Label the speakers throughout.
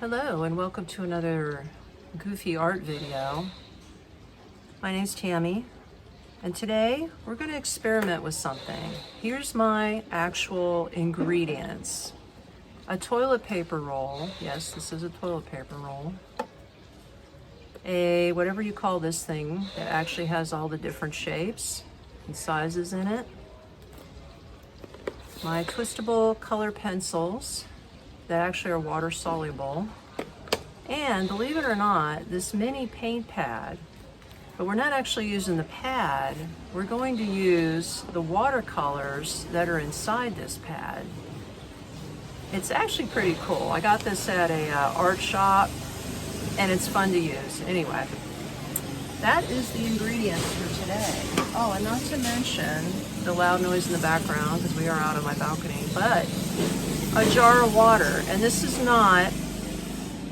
Speaker 1: Hello and welcome to another goofy art video. My name's Tammy and today we're going to experiment with something. Here's my actual ingredients. A toilet paper roll. Yes, this is a toilet paper roll. A whatever you call this thing that actually has all the different shapes and sizes in it. My twistable color pencils that actually are water soluble. And believe it or not, this mini paint pad, but we're not actually using the pad. We're going to use the watercolors that are inside this pad. It's actually pretty cool. I got this at a art shop and it's fun to use. Anyway, that is the ingredients for today. Oh, and not to mention the loud noise in the background because we are out on my balcony, but a jar of water. And this is not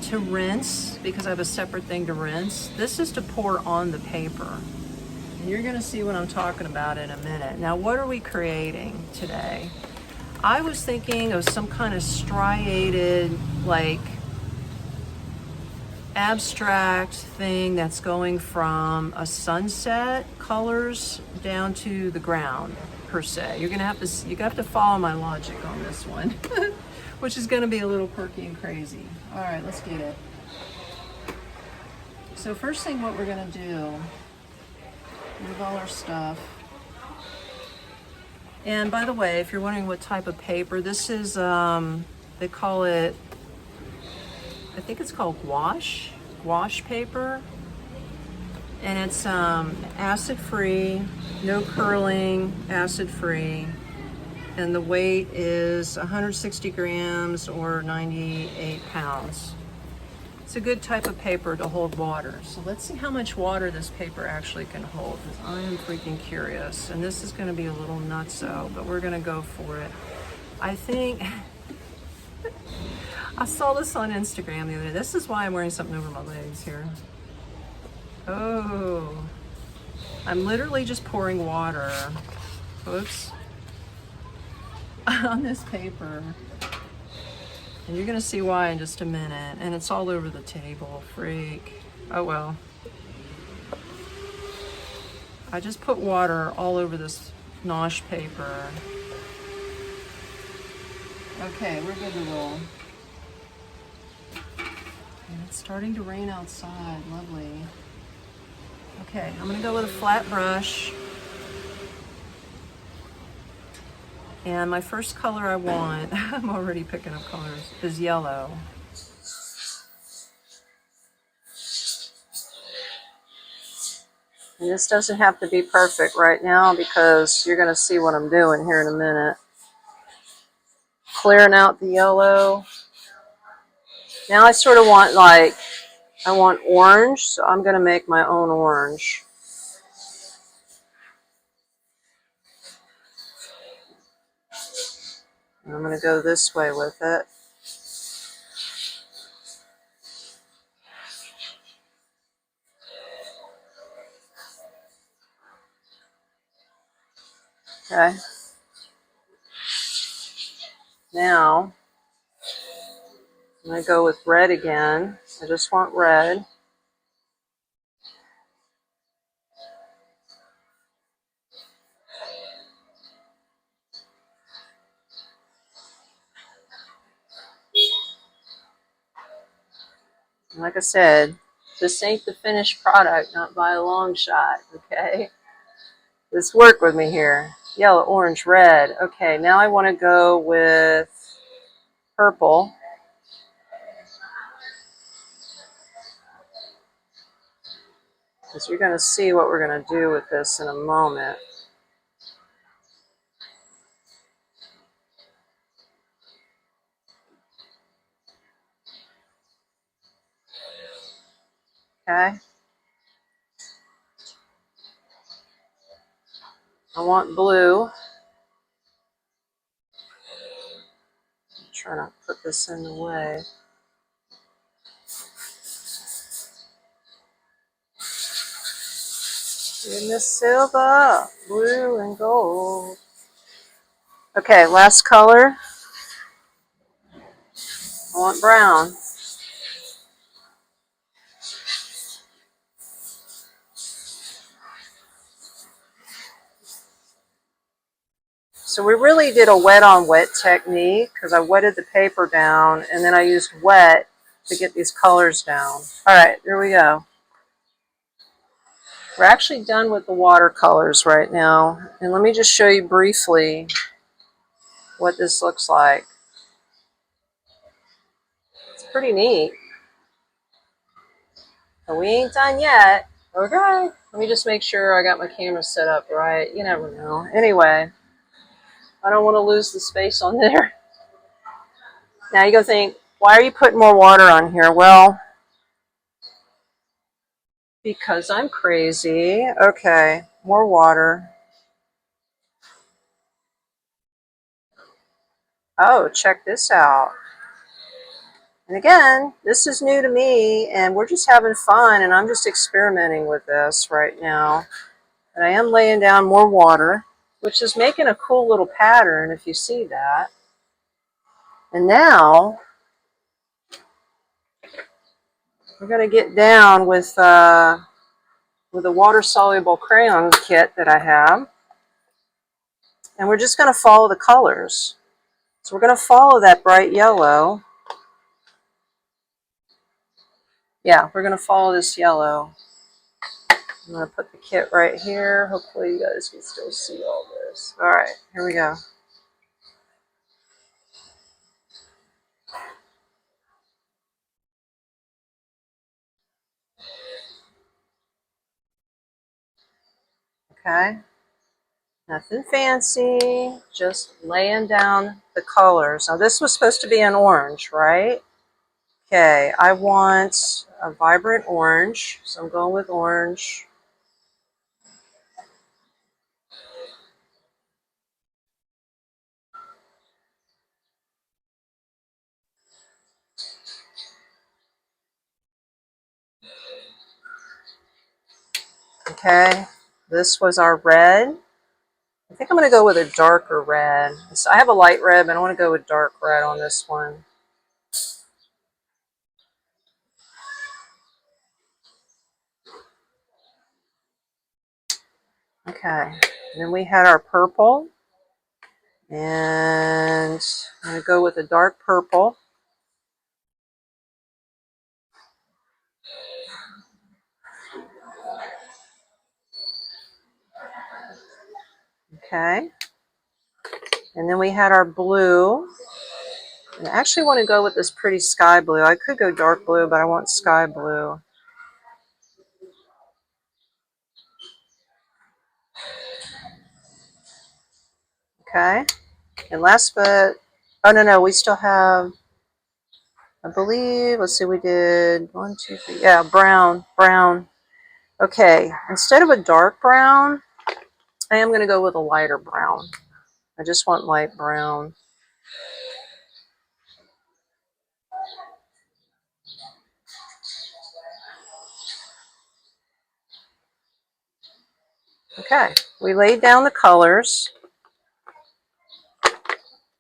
Speaker 1: to rinse because I have a separate thing to rinse. This is to pour on the paper. And you're gonna see what I'm talking about in a minute. Now, what are we creating today? I was thinking of some kind of striated, like, abstract thing that's going from a sunset colors down to the ground, per se. You have to follow my logic on this one, which is gonna be a little quirky and crazy. All right, let's get it. So first thing, what we're gonna do, move all our stuff. And by the way, if you're wondering what type of paper, this is, they call it, I think it's called gouache paper. And it's acid-free, no curling, acid-free. And the weight is 160 grams or 98 pounds. It's a good type of paper to hold water. So let's see how much water this paper actually can hold, because I am freaking curious. And this is gonna be a little nutso, but we're gonna go for it. I think, I saw this on Instagram the other day. This is why I'm wearing something over my legs here. Oh, I'm literally just pouring water. Whoops. On this paper. And you're gonna see why in just a minute. And it's all over the table, freak. Oh well. I just put water all over this nosh paper. Okay, we're good to roll. And it's starting to rain outside, lovely. Okay, I'm gonna go with a flat brush. And my first color I want, I'm already picking up colors, is yellow. And this doesn't have to be perfect right now because you're gonna see what I'm doing here in a minute. Clearing out the yellow. Now I sort of want I want orange, so I'm gonna make my own orange. And I'm gonna go this way with it. Okay. Now, I'm gonna go with red again. I just want red. Like I said, this ain't the finished product, not by a long shot, okay? Let's work with me here. Yellow, orange, red. Okay, now I want to go with purple. Because you're going to see what we're going to do with this in a moment. Okay. I want blue. I'm trying to put this in the way. In the silver, blue, and gold. Okay, last color. I want brown. So we really did a wet on wet technique because I wetted the paper down and then I used wet to get these colors down. All right, there we go. We're actually done with the watercolors right now. And let me just show you briefly what this looks like. It's pretty neat. But we ain't done yet. Okay. Let me just make sure I got my camera set up right. You never know. Anyway, I don't want to lose the space on there. Now you go think, why are you putting more water on here? Well, because I'm crazy. Okay, more water. Oh, check this out. And again, this is new to me, and we're just having fun, and I'm just experimenting with this right now. And I am laying down more water, which is making a cool little pattern, if you see that. And now, we're going to get down with a water-soluble crayon kit that I have. And we're just going to follow the colors. So we're going to follow that bright yellow. Yeah, we're going to follow this yellow. I'm going to put the kit right here. Hopefully you guys can still see all this. All right, here we go. Okay, nothing fancy, just laying down the colors. Now this was supposed to be an orange, right? Okay, I want a vibrant orange, so I'm going with orange. Okay, this was our red. I think I'm going to go with a darker red. So I have a light red, but I want to go with dark red on this one. Okay, and then we had our purple. And I'm going to go with a dark purple. Okay. And then we had our blue. And I actually want to go with this pretty sky blue. I could go dark blue, but I want sky blue. Okay. And last but, oh no, we still have, I believe, let's see, we did 1, 2, 3, yeah, brown. Okay, instead of a dark brown, I am going to go with a lighter brown. I just want light brown. Okay, we laid down the colors.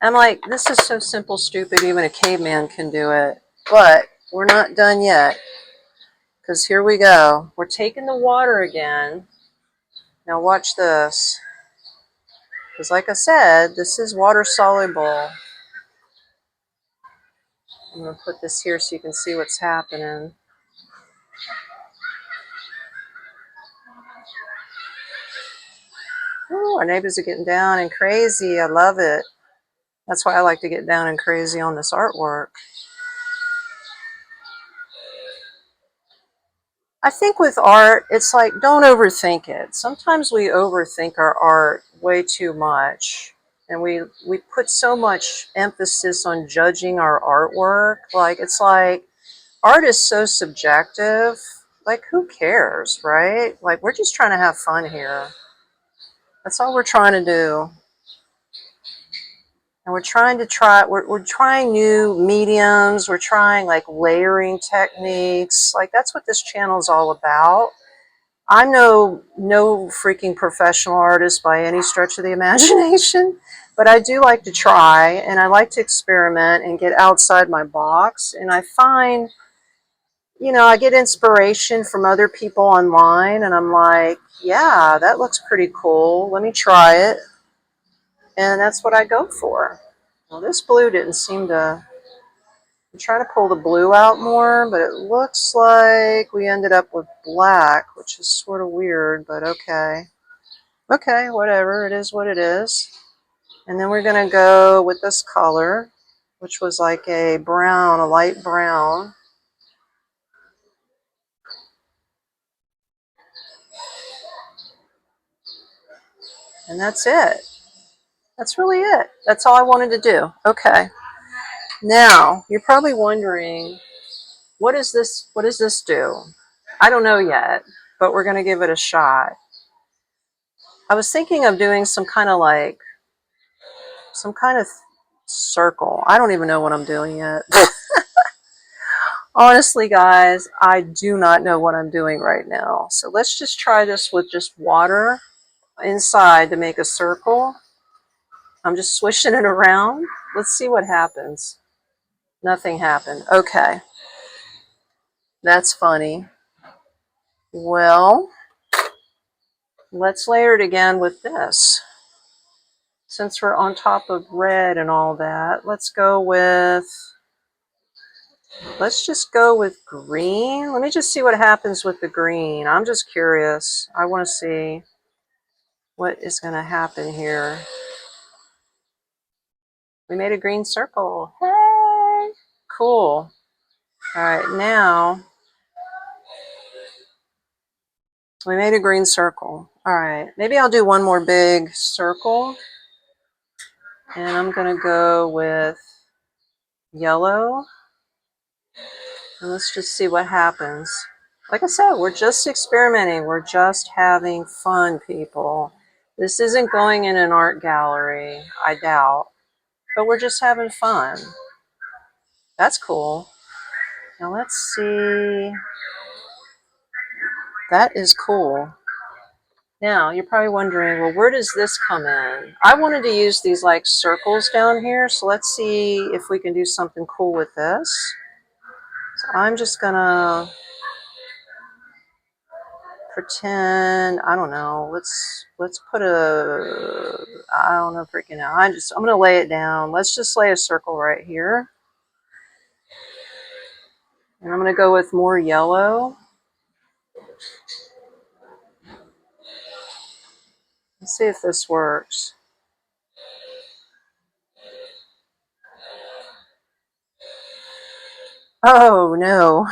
Speaker 1: I'm like, this is so simple, stupid, even a caveman can do it. But we're not done yet, because here we go. We're taking the water again. Now watch this. Because like I said, this is water soluble. I'm going to put this here so you can see what's happening. Ooh, our neighbors are getting down and crazy. I love it. That's why I like to get down and crazy on this artwork. I think with art, it's like, don't overthink it. Sometimes we overthink our art way too much. And we put so much emphasis on judging our artwork. Like, it's like, art is so subjective. Like, who cares, right? Like, we're just trying to have fun here. That's all we're trying to do. And we're trying new mediums. We're trying like layering techniques. Like, that's what this channel is all about. I'm no freaking professional artist by any stretch of the imagination, but I do like to try, and I like to experiment and get outside my box. And I find, you know, I get inspiration from other people online, and I'm like, yeah, that looks pretty cool. Let me try it. And that's what I go for. Well, this blue didn't seem to... I'm trying to pull the blue out more, but it looks like we ended up with black, which is sort of weird, but okay. Okay, whatever. It is what it is. And then we're going to go with this color, which was like a brown, a light brown. And that's it. That's really it. That's all I wanted to do. Okay. Now, you're probably wondering, what does this do? I don't know yet, but we're going to give it a shot. I was thinking of doing some kind of circle. I don't even know what I'm doing yet. Honestly, guys, I do not know what I'm doing right now. So let's just try this with just water inside to make a circle. I'm just swishing it around. Let's see what happens. Nothing happened. Okay. That's funny. Well, let's layer it again with this. Since we're on top of red and all that, let's just go with green. Let me just see what happens with the green. I'm just curious. I want to see what is going to happen here. We made a green circle. Hey! Cool. All right, now we made a green circle. All right, maybe I'll do one more big circle. And I'm going to go with yellow. And let's just see what happens. Like I said, we're just experimenting. We're just having fun, people. This isn't going in an art gallery, I doubt. But we're just having fun. That's cool. Now let's see. That is cool. Now, you're probably wondering, well, where does this come in? I wanted to use these like circles down here, so let's see if we can do something cool with this. So I'm just gonna pretend, I don't know, let's put a, I don't know freaking out. I'm gonna lay it down. Let's just lay a circle right here. And I'm gonna go with more yellow. Let's see if this works. Oh no.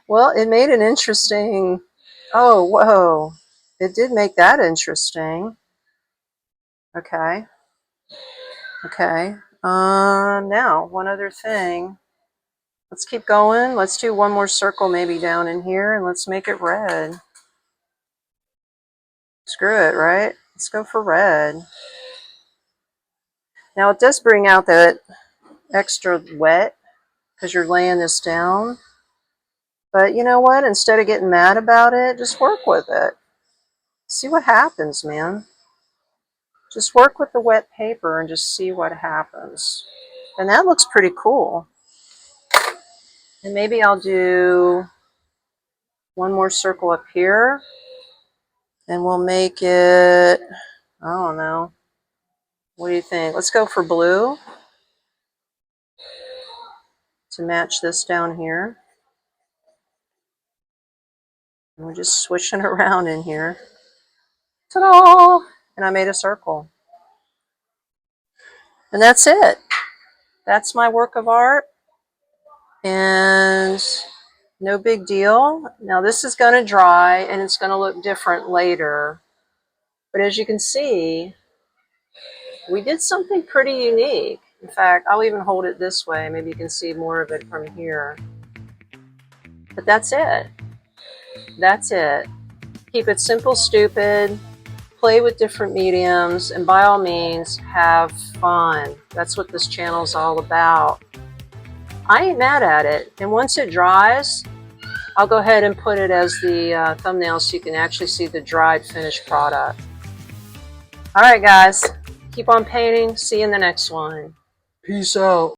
Speaker 1: Well, it made an interesting, oh, whoa. It did make that interesting. Okay. Okay. Now, one other thing. Let's keep going. Let's do one more circle maybe down in here, and let's make it red. Screw it, right? Let's go for red. Now, it does bring out that extra wet because you're laying this down. But you know what? Instead of getting mad about it, just work with it. See what happens, man. Just work with the wet paper and just see what happens. And that looks pretty cool. And maybe I'll do one more circle up here. And we'll make it, I don't know. What do you think? Let's go for blue to match this down here. And we're just swishing around in here. Ta-da! And I made a circle. And that's it. That's my work of art. And no big deal. Now this is going to dry and it's going to look different later. But as you can see, we did something pretty unique. In fact, I'll even hold it this way. Maybe you can see more of it from here. But that's it. That's it. Keep it simple, stupid. Play with different mediums. And by all means, have fun. That's what this channel is all about. I ain't mad at it. And once it dries, I'll go ahead and put it as the thumbnail so you can actually see the dried finished product. All right, guys. Keep on painting. See you in the next one. Peace out.